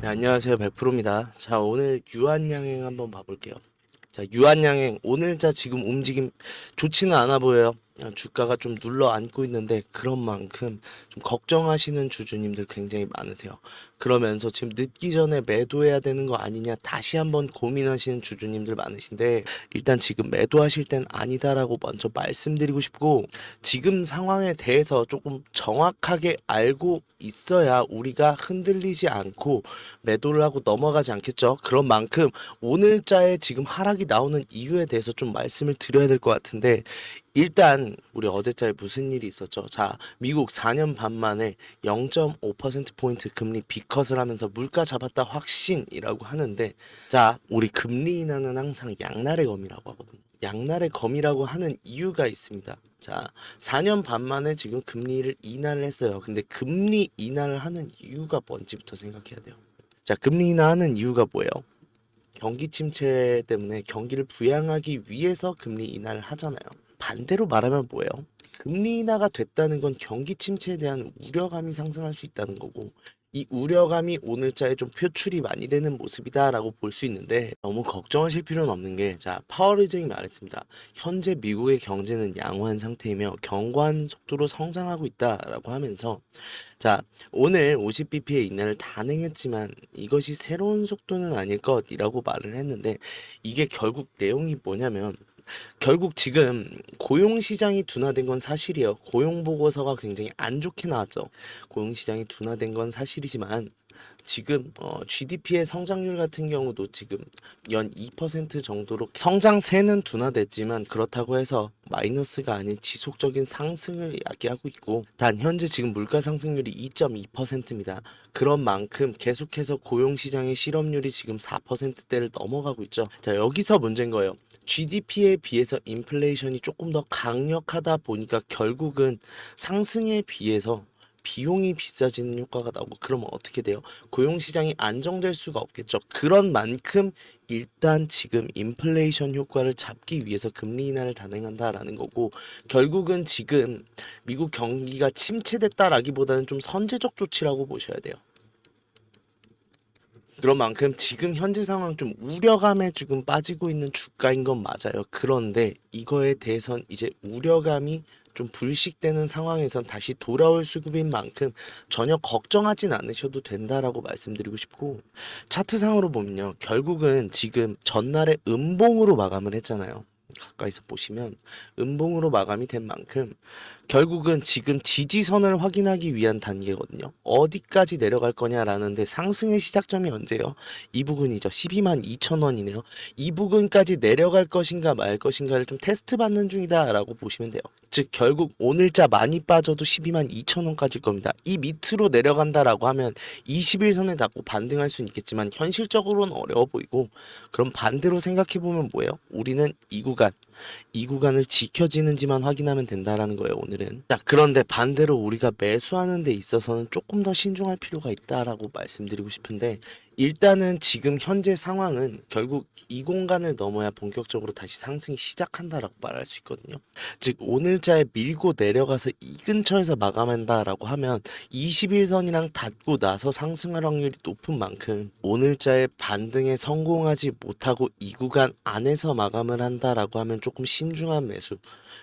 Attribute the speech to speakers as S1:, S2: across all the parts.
S1: 네, 안녕하세요. 100%입니다. 자, 오늘 유한양행 한번 봐볼게요. 자, 유한양행 오늘자 지금 움직임 좋지는 않아 보여요. 주가가 좀 눌러 앉고 있는데 그런 만큼 좀 걱정하시는 주주님들 굉장히 많으세요. 그러면서 지금 늦기 전에 매도해야 되는 거 아니냐 다시 한번 고민하시는 주주님들 많으신데 일단 지금 매도하실 땐 아니다라고 먼저 말씀드리고 싶고 지금 상황에 대해서 조금 정확하게 알고 있어야 우리가 흔들리지 않고 매도를 하고 넘어가지 않겠죠. 그런 만큼 오늘자에 지금 하락이 나오는 이유에 대해서 좀 말씀을 드려야 될 것 같은데 일단 우리 어제자에 무슨 일이 있었죠? 자, 미국 4년 반 만에 0.5%포인트 금리 비컷을 하면서 물가 잡았다 확신이라고 하는데 자, 우리 금리 인하는 항상 양날의 검이라고 하거든요. 양날의 검이라고 하는 이유가 있습니다. 자, 4년 반 만에 지금 금리를 인하를 했어요. 근데 금리 인하를 하는 이유가 뭔지부터 생각해야 돼요. 자, 금리 인하하는 이유가 뭐예요? 경기 침체 때문에 경기를 부양하기 위해서 금리 인하를 하잖아요. 반대로 말하면 뭐예요? 금리 인하가 됐다는 건 경기 침체에 대한 우려감이 상승할 수 있다는 거고 이 우려감이 오늘자에 좀 표출이 많이 되는 모습이다라고 볼 수 있는데 너무 걱정하실 필요는 없는 게 자, 파월 의장이 말했습니다. 현재 미국의 경제는 양호한 상태이며 견고한 속도로 성장하고 있다라고 하면서 자, 오늘 50bp의 인하를 단행했지만 이것이 새로운 속도는 아닐 것이라고 말을 했는데 이게 결국 내용이 뭐냐면 결국 지금 고용 시장이 둔화된 건 사실이에요. 고용 보고서가 굉장히 안 좋게 나왔죠. 고용 시장이 둔화된 건 사실이지만 지금 GDP의 성장률 같은 경우도 지금 연 2% 정도로 성장세는 둔화됐지만 그렇다고 해서 마이너스가 아닌 지속적인 상승을 야기하고 있고 단 현재 지금 물가 상승률이 2.2%입니다. 그런 만큼 계속해서 고용 시장의 실업률이 지금 4%대를 넘어가고 있죠. 자, 여기서 문제인 거예요. GDP에 비해서 인플레이션이 조금 더 강력하다 보니까 결국은 상승에 비해서 비용이 비싸지는 효과가 나오고 그러면 어떻게 돼요? 고용 시장이 안정될 수가 없겠죠. 그런 만큼 일단 지금 인플레이션 효과를 잡기 위해서 금리 인하를 단행한다라는 거고 결국은 지금 미국 경기가 침체됐다라기보다는 좀 선제적 조치라고 보셔야 돼요. 그런 만큼 지금 현재 상황 좀 우려감에 지금 빠지고 있는 주가인 건 맞아요. 그런데 이거에 대해선 이제 우려감이 좀 불식되는 상황에선 다시 돌아올 수급인 만큼 전혀 걱정하진 않으셔도 된다라고 말씀드리고 싶고 차트상으로 보면요. 결국은 지금 전날에 음봉으로 마감을 했잖아요. 가까이서 보시면 음봉으로 마감이 된 만큼 결국은 지금 지지선을 확인하기 위한 단계거든요. 어디까지 내려갈 거냐라는데 상승의 시작점이 언제요? 이 부근이죠. 12만 2천 원이네요. 이 부근까지 내려갈 것인가 말 것인가를 좀 테스트 받는 중이다라고 보시면 돼요. 즉 결국 오늘자 많이 빠져도 12만 2천 원까지일 겁니다. 이 밑으로 내려간다라고 하면 21선에 닿고 반등할 수는 있겠지만 현실적으로는 어려워 보이고 그럼 반대로 생각해 보면 뭐예요? 우리는 이 구간을 지켜지는지만 확인하면 된다라는 거예요, 오늘은. 자, 그런데 반대로 우리가 매수하는 데 있어서는 조금 더 신중할 필요가 있다라고 말씀드리고 싶은데 일단은 지금 현재 상황은 결국 이 공간을 넘어야 본격적으로 다시 상승이 시작한다라고 말할 수 있거든요. 즉 오늘자에 밀고 내려가서 이 근처에서 마감한다라고 하면 21선이랑 닿고 나서 상승할 확률이 높은 만큼 오늘자에 반등에 성공하지 못하고 이 구간 안에서 마감을 한다라고 하면 조금 신중한 매수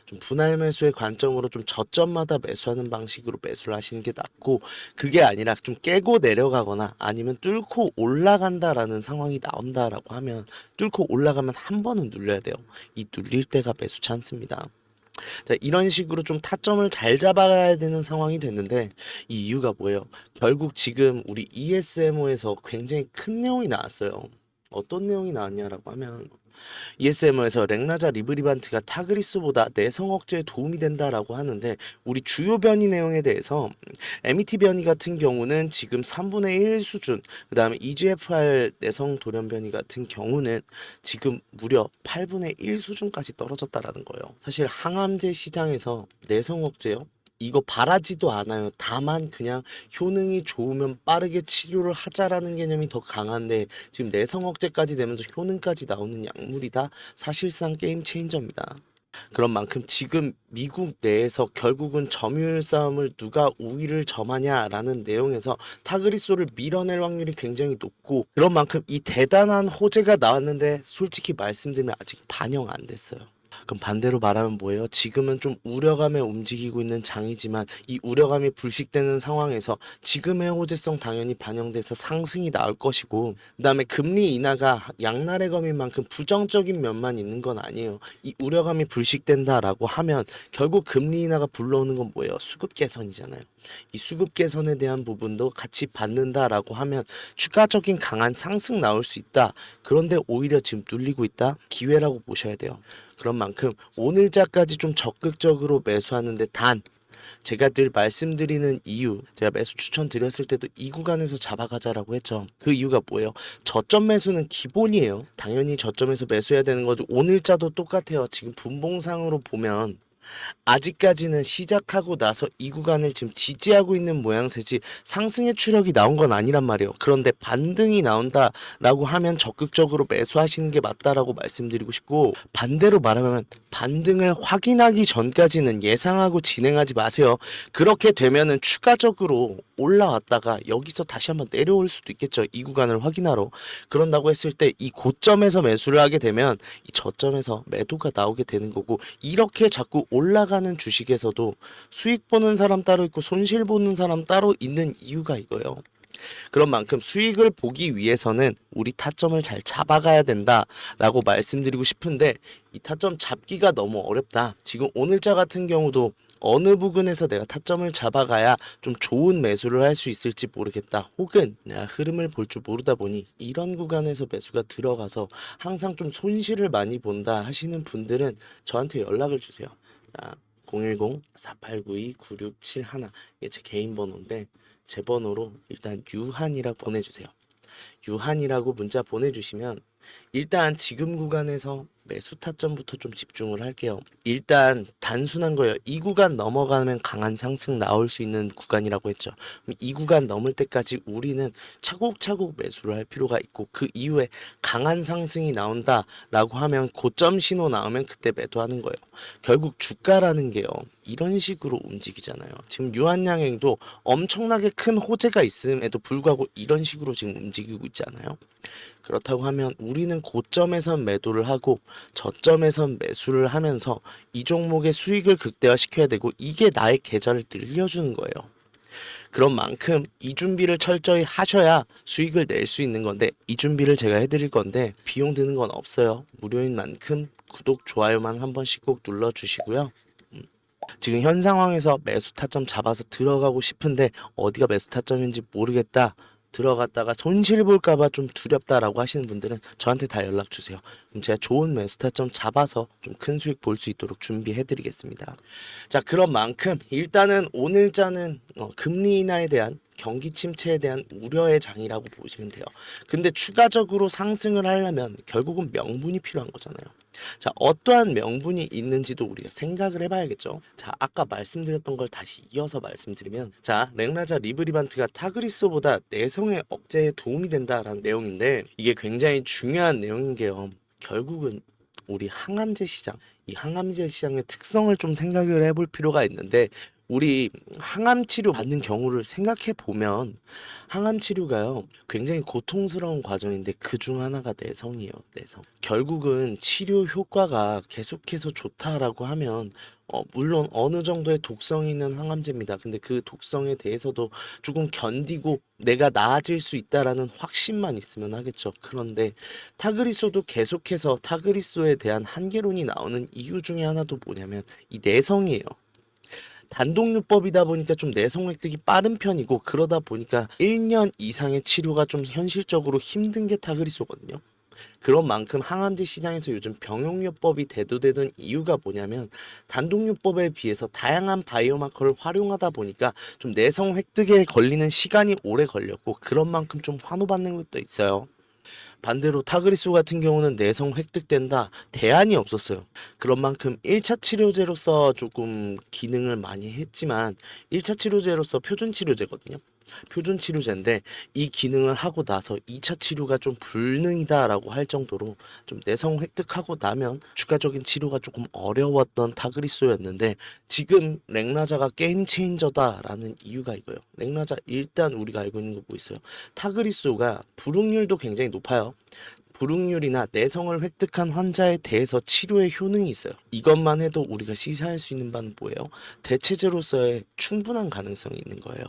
S1: 좀 분할 매수의 관점으로 좀 저점마다 매수하는 방식으로 매수를 하시는 게 낫고 그게 아니라 좀 깨고 내려가거나 아니면 뚫고 올라간다라는 상황이 나온다라고 하면 뚫고 올라가면 한 번은 눌려야 돼요. 이 눌릴 때가 매수 찬스입니다. 자, 이런 식으로 좀 타점을 잘 잡아야 되는 상황이 됐는데 이 이유가 뭐예요? 결국 지금 우리 ESMO에서 굉장히 큰 내용이 나왔어요. 어떤 내용이 나왔냐라고 하면 ESMO에서 렉나자 리브리반트가 타그리스보다 내성 억제에 도움이 된다라고 하는데 우리 주요 변이 내용에 대해서 MET 변이 같은 경우는 지금 3분의 1 수준 그 다음에 EGFR 내성 돌연 변이 같은 경우는 지금 무려 8분의 1 수준까지 떨어졌다라는 거예요. 사실 항암제 시장에서 내성 억제요? 이거 바라지도 않아요. 다만 그냥 효능이 좋으면 빠르게 치료를 하자라는 개념이 더 강한데 지금 내성 억제까지 되면서 효능까지 나오는 약물이다. 사실상 게임 체인저입니다. 그런 만큼 지금 미국 내에서 결국은 점유율 싸움을 누가 우위를 점하냐라는 내용에서 타그리소를 밀어낼 확률이 굉장히 높고, 그런 만큼 이 대단한 호재가 나왔는데 솔직히 말씀드리면 아직 반영 안 됐어요. 그럼 반대로 말하면 뭐예요? 지금은 좀 우려감에 움직이고 있는 장이지만 이 우려감이 불식되는 상황에서 지금의 호재성 당연히 반영돼서 상승이 나올 것이고, 그 다음에 금리 인하가 양날의 검인 만큼 부정적인 면만 있는 건 아니에요. 이 우려감이 불식된다라고 하면 결국 금리 인하가 불러오는 건 뭐예요? 수급 개선이잖아요. 이 수급 개선에 대한 부분도 같이 받는다라고 하면 추가적인 강한 상승 나올 수 있다. 그런데 오히려 지금 눌리고 있다? 기회라고 보셔야 돼요. 그런 만큼 오늘자까지 좀 적극적으로 매수하는데, 단 제가 늘 말씀드리는 이유, 제가 매수 추천드렸을 때도 이 구간에서 잡아가자라고 했죠. 그 이유가 뭐예요? 저점 매수는 기본이에요. 당연히 저점에서 매수해야 되는 거죠. 오늘자도 똑같아요. 지금 분봉상으로 보면 아직까지는 시작하고 나서 이 구간을 지금 지지하고 있는 모양새지 상승의 추력이 나온 건 아니란 말이에요. 그런데 반등이 나온다라고 하면 적극적으로 매수하시는 게 맞다라고 말씀드리고 싶고, 반대로 말하면 반등을 확인하기 전까지는 예상하고 진행하지 마세요. 그렇게 되면은 추가적으로 올라왔다가 여기서 다시 한번 내려올 수도 있겠죠. 이 구간을 확인하러. 그런다고 했을 때 이 고점에서 매수를 하게 되면 이 저점에서 매도가 나오게 되는 거고, 이렇게 자꾸 올라가는 주식에서도 수익 보는 사람 따로 있고 손실 보는 사람 따로 있는 이유가 이거예요. 그런 만큼 수익을 보기 위해서는 우리 타점을 잘 잡아가야 된다라고 말씀드리고 싶은데, 이 타점 잡기가 너무 어렵다. 지금 오늘자 같은 경우도 어느 부근에서 내가 타점을 잡아가야 좀 좋은 매수를 할 수 있을지 모르겠다, 혹은 내가 흐름을 볼 줄 모르다 보니 이런 구간에서 매수가 들어가서 항상 좀 손실을 많이 본다 하시는 분들은 저한테 연락을 주세요. 010-4892-9671, 이게 제 개인 번호인데 제 번호로 일단 유한이라고 보내주세요. 유한이라고 문자 보내주시면 일단 지금 구간에서 매수 타점부터 좀 집중을 할게요. 일단 단순한 거예요. 이 구간 넘어가면 강한 상승 나올 수 있는 구간이라고 했죠. 이 구간 넘을 때까지 우리는 차곡차곡 매수를 할 필요가 있고, 그 이후에 강한 상승이 나온다라고 하면 고점 신호 나오면 그때 매도하는 거예요. 결국 주가라는 게요, 이런 식으로 움직이잖아요. 지금 유한양행도 엄청나게 큰 호재가 있음에도 불구하고 이런 식으로 지금 움직이고 있지 않아요? 그렇다고 하면 우리는 고점에선 매도를 하고 저점에선 매수를 하면서 이 종목의 수익을 극대화시켜야 되고, 이게 나의 계좌를 늘려주는 거예요. 그런 만큼 이 준비를 철저히 하셔야 수익을 낼 수 있는 건데, 이 준비를 제가 해드릴 건데 비용 드는 건 없어요. 무료인 만큼 구독, 좋아요만 한 번씩 꼭 눌러주시고요. 지금 현 상황에서 매수 타점 잡아서 들어가고 싶은데 어디가 매수 타점인지 모르겠다, 들어갔다가 손실 볼까봐 좀 두렵다라고 하시는 분들은 저한테 다 연락 주세요. 그럼 제가 좋은 매수 타점 잡아서 좀 큰 수익 볼 수 있도록 준비해 드리겠습니다. 자, 그런 만큼 일단은 오늘자는 금리 인하에 대한, 경기 침체에 대한 우려의 장이라고 보시면 돼요. 근데 추가적으로 상승을 하려면 결국은 명분이 필요한 거잖아요. 자, 어떠한 명분이 있는지도 우리가 생각을 해봐야겠죠. 자, 아까 말씀드렸던 걸 다시 이어서 말씀드리면, 자, 랭라자 리브리반트가 타그리소보다 내성의 억제에 도움이 된다라는 내용인데, 이게 굉장히 중요한 내용인 게요, 결국은 우리 항암제 시장, 이 항암제 시장의 특성을 좀 생각을 해볼 필요가 있는데, 우리 항암 치료 받는 경우를 생각해 보면 항암 치료가요, 굉장히 고통스러운 과정인데 그 중 하나가 내성이에요. 내성. 결국은 치료 효과가 계속해서 좋다라고 하면 물론 어느 정도의 독성이 있는 항암제입니다. 근데 그 독성에 대해서도 조금 견디고 내가 나아질 수 있다라는 확신만 있으면 하겠죠. 그런데 타그리소도 계속해서 타그리소에 대한 한계론이 나오는 이유 중에 하나도 뭐냐면 이 내성이에요. 단독요법이다 보니까 좀 내성 획득이 빠른 편이고, 그러다 보니까 1년 이상의 치료가 좀 현실적으로 힘든 게 타그리소거든요. 그런 만큼 항암제 시장에서 요즘 병용요법이 대두되던 이유가 뭐냐면, 단독요법에 비해서 다양한 바이오마커를 활용하다 보니까 좀 내성 획득에 걸리는 시간이 오래 걸렸고, 그런 만큼 좀 환호받는 것도 있어요. 반대로 타그리소 같은 경우는 내성 획득된다, 대안이 없었어요. 그런 만큼 1차 치료제로서 조금 기능을 많이 했지만 1차 치료제로서 표준 치료제거든요. 표준 치료제인데 이 기능을 하고 나서 2차 치료가 좀 불능이다라고 할 정도로 좀 내성 획득하고 나면 추가적인 치료가 조금 어려웠던 타그리소였는데 지금 렉나자가 게임 체인저다라는 이유가 이거예요. 렉나자 일단 우리가 알고 있는 거 뭐 있어요? 타그리소가 불응률도 굉장히 높아요. 불응률이나 내성을 획득한 환자에 대해서 치료의 효능이 있어요. 이것만 해도 우리가 시사할 수 있는 바는 뭐예요? 대체제로서의 충분한 가능성이 있는 거예요.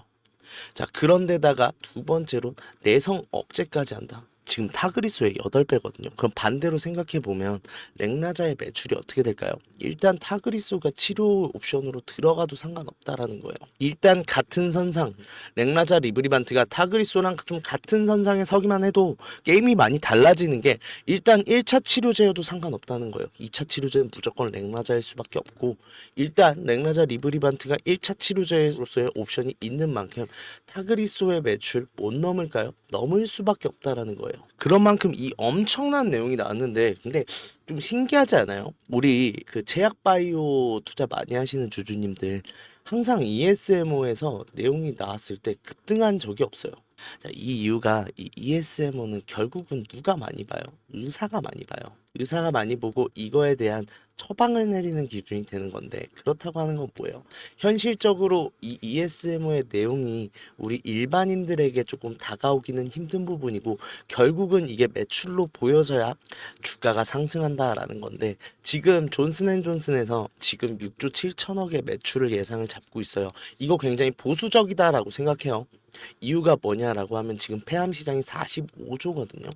S1: 자, 그런데다가 두 번째로 내성 억제까지 한다. 지금 타그리소의 8배거든요. 그럼 반대로 생각해 보면 렉나자의 매출이 어떻게 될까요? 일단 타그리소가 치료 옵션으로 들어가도 상관없다라는 거예요. 일단 같은 선상, 렉나자 리브리반트가 타그리소랑 좀 같은 선상에 서기만 해도 게임이 많이 달라지는 게 일단 1차 치료제여도 상관없다는 거예요. 2차 치료제는 무조건 렉나자일 수밖에 없고 일단 렉나자 리브리반트가 1차 치료제로서의 옵션이 있는 만큼 타그리소의 매출 못 넘을까요? 넘을 수밖에 없다라는 거예요. 그런 만큼 이 엄청난 내용이 나왔는데 근데 좀 신기하지 않아요? 우리 그 제약 바이오 투자 많이 하시는 주주님들 항상 ESMO에서 내용이 나왔을 때 급등한 적이 없어요. 자, 이 이유가 이 ESMO는 결국은 누가 많이 봐요? 의사가 많이 봐요. 의사가 많이 보고 이거에 대한 처방을 내리는 기준이 되는 건데 그렇다고 하는 건 뭐예요? 현실적으로 이 ESMO의 내용이 우리 일반인들에게 조금 다가오기는 힘든 부분이고 결국은 이게 매출로 보여져야 주가가 상승한다라는 건데 지금 존슨앤존슨에서 지금 6조 7천억의 매출을 예상을 잡고 있어요. 이거 굉장히 보수적이다라고 생각해요. 이유가 뭐냐라고 하면 지금 폐암 시장이 45조거든요.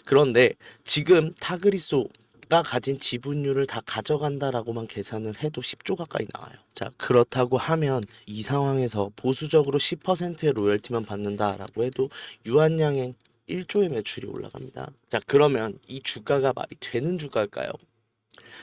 S1: 그런데 지금 타그리소가 가진 지분율을 다 가져간다라고만 계산을 해도 10조 가까이 나와요. 자, 그렇다고 하면 이 상황에서 보수적으로 10%의 로열티만 받는다라고 해도 유한양행 1조의 매출이 올라갑니다. 자, 그러면 이 주가가 말이 되는 주가일까요?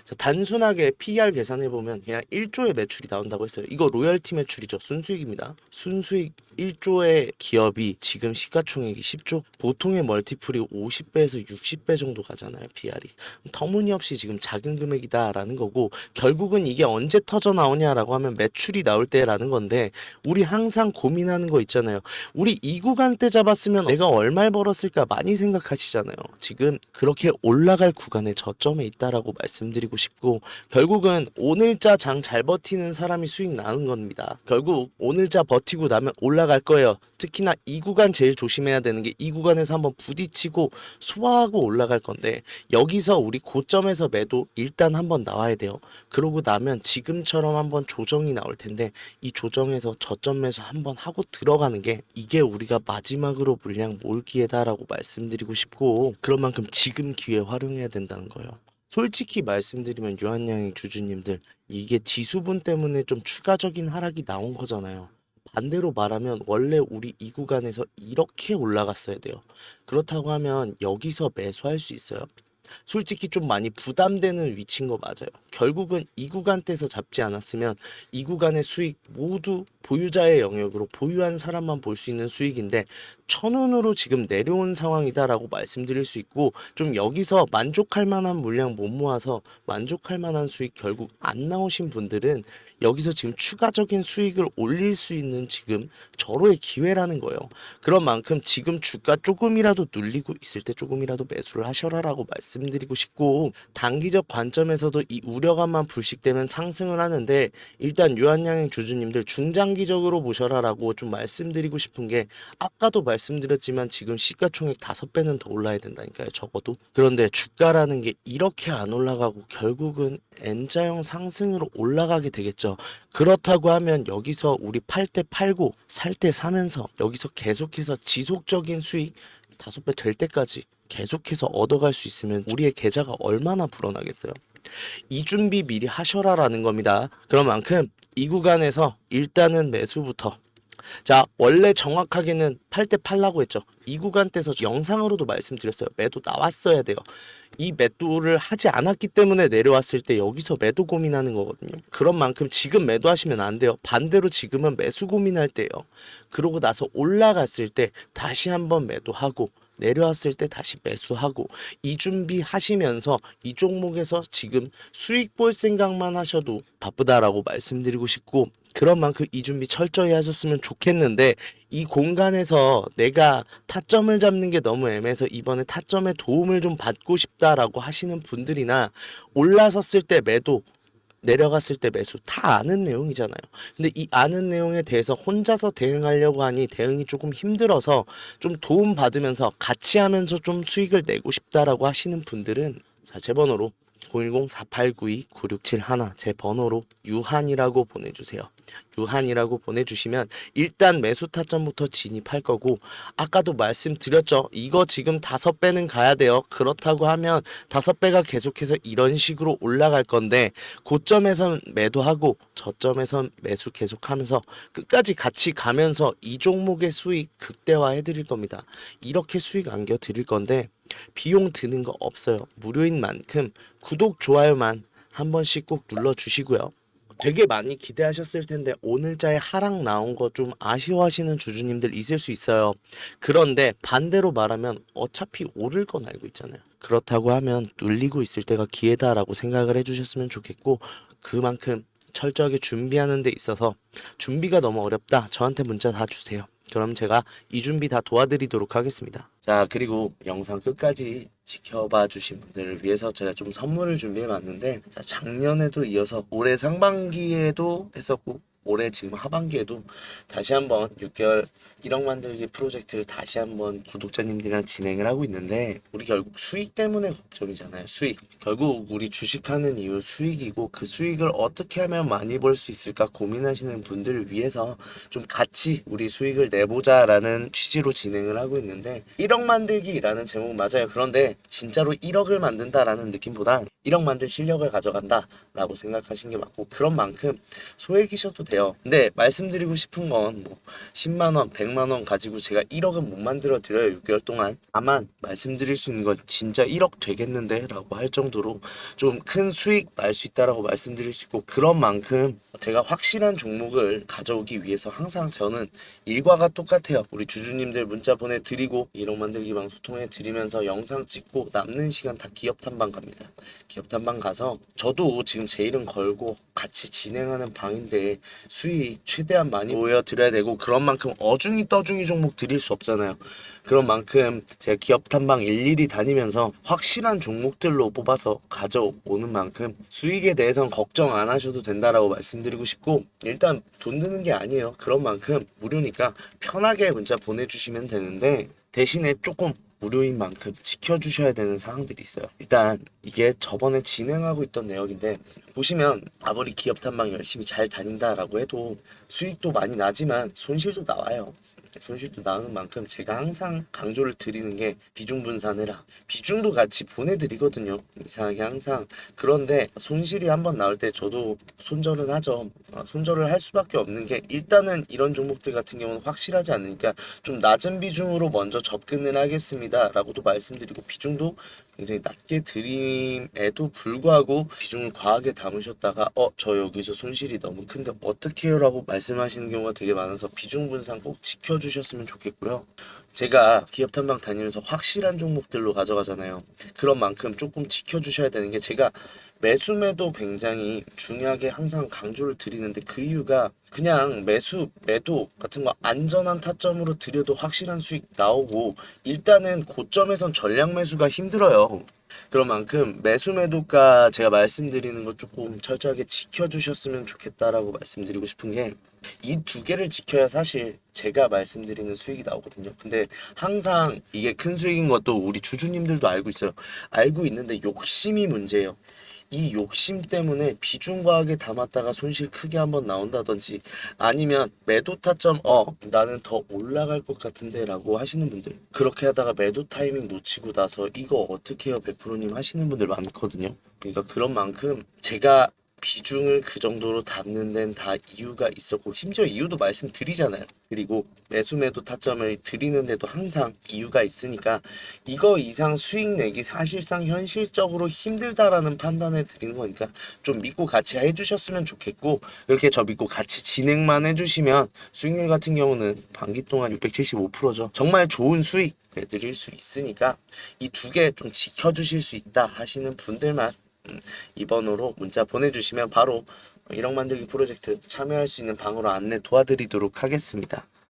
S1: 자, 단순하게 PER 계산해 보면 그냥 1조의 매출이 나온다고 했어요. 이거 로열티 매출이죠. 순수익입니다. 순수익 1조의 기업이 지금 시가총액이 10조, 보통의 멀티플이 50배에서 60배 정도 가잖아요. PER이. 터무니없이 지금 작은 금액이다라는 거고 결국은 이게 언제 터져 나오냐라고 하면 매출이 나올 때라는 건데 우리 항상 고민하는 거 있잖아요. 우리 이 구간대 잡았으면 내가 얼마 벌었을까 많이 생각하시잖아요. 지금 그렇게 올라갈 구간에 저점에 있다라고 말씀드리고 싶고 결국은 오늘자 장 잘 버티는 사람이 수익 나는 겁니다. 결국 오늘자 버티고 나면 올라갈 거예요. 특히나 이 구간 제일 조심해야 되는 게 이 구간에서 한번 부딪히고 소화하고 올라갈 건데 여기서 우리 고점에서 매도 일단 한번 나와야 돼요. 그러고 나면 지금처럼 한번 조정이 나올 텐데 이 조정에서 저점 매수 한번 하고 들어가는 게 이게 우리가 마지막으로 물량 모을 기회다라고 말씀드리고 싶고 그런 만큼 지금 기회 활용해야 된다는 거예요. 솔직히 말씀드리면 유한양행 주주님들 이게 지수분 때문에 좀 추가적인 하락이 나온 거잖아요. 반대로 말하면 원래 우리 이 구간에서 이렇게 올라갔어야 돼요. 그렇다고 하면 여기서 매수할 수 있어요. 솔직히 좀 많이 부담되는 위치인 거 맞아요. 결국은 이 구간대에서 잡지 않았으면 이 구간의 수익 모두 보유자의 영역으로 보유한 사람만 볼 수 있는 수익인데 1,000원으로 지금 내려온 상황이다라고 말씀드릴 수 있고 좀 여기서 만족할 만한 물량 못 모아서 만족할 만한 수익 결국 안 나오신 분들은 여기서 지금 추가적인 수익을 올릴 수 있는 지금 절호의 기회라는 거예요. 그런 만큼 지금 주가 조금이라도 눌리고 있을 때 조금이라도 매수를 하셔라라고 말씀드리고 싶고 단기적 관점에서도 이 우려감만 불식되면 상승을 하는데 일단 유한양행 주주님들 중장기적으로 보셔라라고 좀 말씀드리고 싶은 게 아까도 말씀드렸지만 지금 시가총액 5배는 더 올라야 된다니까요. 적어도. 그런데 주가라는 게 이렇게 안 올라가고 결국은 N자형 상승으로 올라가게 되겠죠. 그렇다고 하면 여기서 우리 팔 때 팔고 살 때 사면서 여기서 계속해서 지속적인 수익 5배 될 때까지 계속해서 얻어갈 수 있으면 우리의 계좌가 얼마나 불어나겠어요. 이 준비 미리 하셔라라는 겁니다. 그런 만큼 이 구간에서 일단은 매수부터 자, 원래 정확하게는 팔 때 팔라고 했죠. 이 구간대에서 영상으로도 말씀드렸어요. 매도 나왔어야 돼요. 이 매도를 하지 않았기 때문에 내려왔을 때 여기서 매도 고민하는 거거든요. 그런 만큼 지금 매도하시면 안 돼요. 반대로 지금은 매수 고민할 때예요. 그러고 나서 올라갔을 때 다시 한번 매도하고 내려왔을 때 다시 매수하고 이 준비하시면서 이 종목에서 지금 수익 볼 생각만 하셔도 바쁘다라고 말씀드리고 싶고, 그런 만큼 이 준비 철저히 하셨으면 좋겠는데, 이 공간에서 내가 타점을 잡는 게 너무 애매해서 이번에 타점에 도움을 좀 받고 싶다라고 하시는 분들이나, 올라섰을 때 매도, 내려갔을 때 매수, 다 아는 내용이잖아요. 근데 이 아는 내용에 대해서 혼자서 대응하려고 하니 대응이 조금 힘들어서 좀 도움 받으면서 같이 하면서 좀 수익을 내고 싶다라고 하시는 분들은, 자, 제 번호로 010-4892-9671, 제 번호로 유한이라고 보내주세요. 유한이라고 보내주시면 일단 매수 타점부터 진입할 거고, 아까도 말씀드렸죠. 이거 지금 5배는 가야 돼요. 그렇다고 하면 5배가 계속해서 이런 식으로 올라갈 건데, 고점에선 매도하고 저점에선 매수 계속하면서 끝까지 같이 가면서 이 종목의 수익 극대화 해드릴 겁니다. 이렇게 수익 안겨 드릴 건데 비용 드는 거 없어요. 무료인 만큼 구독, 좋아요만 한 번씩 꼭 눌러주시고요. 되게 많이 기대하셨을 텐데 오늘자에 하락 나온 거 좀 아쉬워하시는 주주님들 있을 수 있어요. 그런데 반대로 말하면 어차피 오를 건 알고 있잖아요. 그렇다고 하면 눌리고 있을 때가 기회다라고 생각을 해주셨으면 좋겠고, 그만큼 철저하게 준비하는 데 있어서 준비가 너무 어렵다, 저한테 문자 다 주세요. 그럼 제가 이 준비 다 도와드리도록 하겠습니다. 자, 그리고 영상 끝까지 지켜봐 주신 분들을 위해서 제가 좀 선물을 준비해 봤는데, 자, 작년에도 이어서 올해 상반기에도 했었고 올해 지금 하반기에도 다시 한번 6개월 1억 만들기 프로젝트를 다시 한번 구독자님들이랑 진행을 하고 있는데, 우리 결국 수익 때문에 걱정이잖아요. 수익. 결국 우리 주식하는 이유 수익이고, 그 수익을 어떻게 하면 많이 벌 수 있을까 고민하시는 분들을 위해서 좀 같이 우리 수익을 내보자라는 취지로 진행을 하고 있는데, 1억 만들기라는 제목 맞아요. 그런데 진짜로 1억을 만든다라는 느낌보단 1억 만들 실력을 가져간다 라고 생각하신 게 맞고, 그런 만큼 소액이셔도 돼요. 근데 말씀드리고 싶은 건 뭐 10만원 100만원 가지고 제가 1억은 못 만들어 드려요, 6개월 동안. 다만 말씀드릴 수 있는 건 진짜 1억 되겠는데 라고 할 정도로 좀 큰 수익 날 수 있다라고 말씀드릴 수 있고, 그런 만큼 제가 확실한 종목을 가져오기 위해서 항상 저는 일과가 똑같아요. 우리 주주님들 문자 보내드리고 1억 만들기 방 소통해 드리면서 영상 찍고 남는 시간 다 기업 탐방 갑니다. 기업 탐방 가서 저도 지금 제 이름 걸고 같이 진행하는 방인데 수익 최대한 많이 보여드려야 되고, 그런 만큼 어중이 떠중이 종목 드릴 수 없잖아요. 그런 만큼 제가 기업 탐방 일일이 다니면서 확실한 종목들로 뽑아서 가져오는 만큼 수익에 대해서는 걱정 안 하셔도 된다라고 말씀드리고 싶고, 일단 돈 드는 게 아니에요. 그런 만큼 무료니까 편하게 문자 보내주시면 되는데, 대신에 조금 무료인 만큼 지켜주셔야 되는 사항들이 있어요. 일단 이게 저번에 진행하고 있던 내역인데, 보시면 아무리 기업 탐방 열심히 잘 다닌다라고 해도 수익도 많이 나지만 손실도 나와요. 손실도 나는 만큼 제가 항상 강조를 드리는 게 비중 분산해라. 비중도 같이 보내드리거든요, 이상하게 항상. 그런데 손실이 한번 나올 때 저도 손절은 하죠. 손절을 할 수밖에 없는 게, 일단은 이런 종목들 같은 경우는 확실하지 않으니까 좀 낮은 비중으로 먼저 접근을 하겠습니다 라고도 말씀드리고, 비중도 굉장히 낮게 드림에도 불구하고 비중을 과하게 담으셨다가 저 여기서 손실이 너무 큰데 어떻게 해요? 라고 말씀하시는 경우가 되게 많아서 비중 분산 꼭 지켜주셨으면 좋겠고요. 제가 기업 탐방 다니면서 확실한 종목들로 가져가잖아요. 그런 만큼 조금 지켜주셔야 되는 게, 제가 매수매도 굉장히 중요하게 항상 강조를 드리는데, 그 이유가 그냥 매도 같은 거 안전한 타점으로 들여도 확실한 수익 나오고, 일단은 고점에선 전량 매수가 힘들어요. 그런 만큼 매수매도가 제가 말씀드리는 거 조금 철저하게 지켜주셨으면 좋겠다라고 말씀드리고 싶은 게, 이 두 개를 지켜야 사실 제가 말씀드리는 수익이 나오거든요. 근데 항상 이게 큰 수익인 것도 우리 주주님들도 알고 있어요. 알고 있는데 욕심이 문제예요. 이 욕심 때문에 비중 과하게 담았다가 손실 크게 한번 나온다든지, 아니면 매도 타점 나는 더 올라갈 것 같은데 라고 하시는 분들, 그렇게 하다가 매도 타이밍 놓치고 나서 이거 어떻게 해요 100%님 하시는 분들 많거든요. 그러니까 그런 만큼 제가 비중을 그 정도로 담는 데는 다 이유가 있었고, 심지어 이유도 말씀드리잖아요. 그리고 매수 매도 타점을 드리는데도 항상 이유가 있으니까 이거 이상 수익 내기 사실상 현실적으로 힘들다라는 판단을 드리는 거니까 좀 믿고 같이 해주셨으면 좋겠고, 이렇게 저 믿고 같이 진행만 해주시면 수익률 같은 경우는 반기 동안 675%죠. 정말 좋은 수익 내드릴 수 있으니까 이 두 개 좀 지켜주실 수 있다 하시는 분들만 2번으로 문자 보내주시면 바로 1억 만들기 프로젝트 참여할 수 있는 방으로 안내 도와드리도록 하겠습니다.